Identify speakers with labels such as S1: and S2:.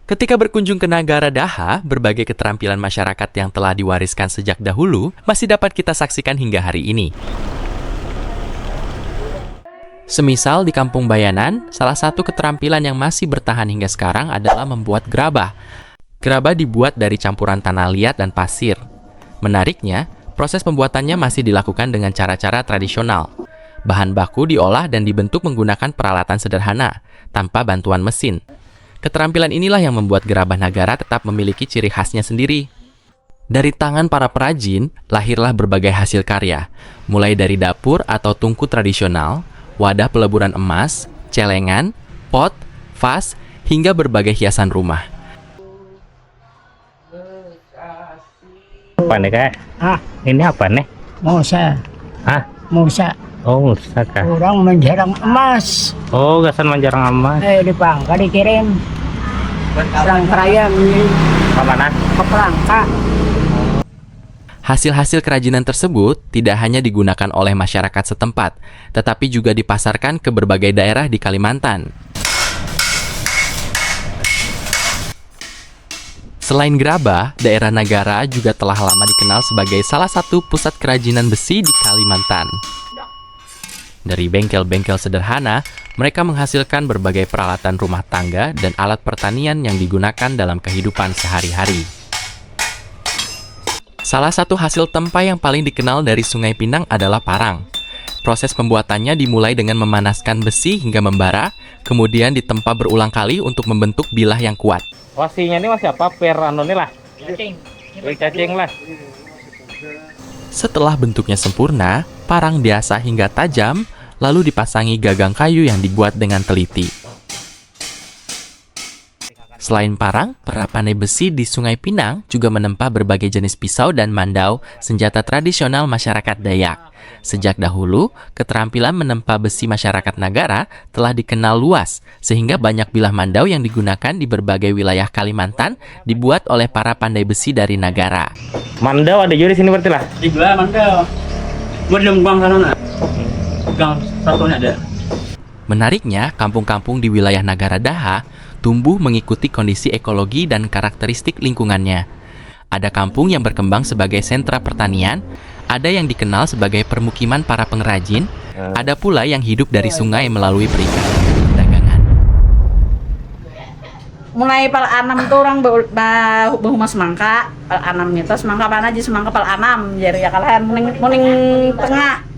S1: Ketika berkunjung ke Nagara Daha, berbagai keterampilan masyarakat yang telah diwariskan sejak dahulu masih dapat kita saksikan hingga hari ini. Semisal di Kampung Bayanan, salah satu keterampilan yang masih bertahan hingga sekarang adalah membuat gerabah. Gerabah dibuat dari campuran tanah liat dan pasir. Menariknya, proses pembuatannya masih dilakukan dengan cara-cara tradisional. Bahan baku diolah dan dibentuk menggunakan peralatan sederhana, tanpa bantuan mesin. Keterampilan inilah yang membuat gerabah Nagara tetap memiliki ciri khasnya sendiri. Dari tangan para perajin, lahirlah berbagai hasil karya, mulai dari dapur atau tungku tradisional, wadah peleburan emas, celengan, pot, vas, hingga berbagai hiasan rumah.
S2: Apa nih kak? Ini apa nih?
S3: Musa. Musa.
S2: Oh, Musa kak.
S3: Orang menjarang emas.
S2: Oh, gasan menjarang emas.
S3: Di Bangka dikirim. Rangkaian
S2: Ke mana?
S3: ke Pelangka.
S1: Hasil-hasil kerajinan tersebut tidak hanya digunakan oleh masyarakat setempat, tetapi juga dipasarkan ke berbagai daerah di Kalimantan. Selain gerabah, daerah Nagara juga telah lama dikenal sebagai salah satu pusat kerajinan besi di Kalimantan. Dari bengkel-bengkel sederhana, mereka menghasilkan berbagai peralatan rumah tangga dan alat pertanian yang digunakan dalam kehidupan sehari-hari. Salah satu hasil tempa yang paling dikenal dari Sungai Pinang adalah parang. Proses pembuatannya dimulai dengan memanaskan besi hingga membara, kemudian ditempa berulang kali untuk membentuk bilah yang kuat.
S2: Wasinya ini masih apa? Nih lah. Cacing lah.
S1: Setelah bentuknya sempurna, parang diasah hingga tajam, lalu dipasangi gagang kayu yang dibuat dengan teliti. Selain parang, para pandai besi di Sungai Pinang juga menempa berbagai jenis pisau dan mandau, senjata tradisional masyarakat Dayak. Sejak dahulu, keterampilan menempa besi masyarakat Nagara telah dikenal luas, sehingga banyak bilah mandau yang digunakan di berbagai wilayah Kalimantan dibuat oleh para pandai besi dari Nagara.
S2: Mandau ada juga di sini berarti lah.
S4: Di belah mandau. Belum bang sana nak. Gang satunya ada.
S1: Menariknya, kampung-kampung di wilayah Nagara Daha tumbuh mengikuti kondisi ekologi dan karakteristik lingkungannya. Ada kampung yang berkembang sebagai sentra pertanian, ada yang dikenal sebagai permukiman para pengrajin, ada pula yang hidup dari sungai melalui perikanan dan perdagangan.
S5: Mulai pal anam tuh orang bahuma semangka, pal anamnya tuh semangka mana aja semangka pal anam, jadi ya kalian muning tengah.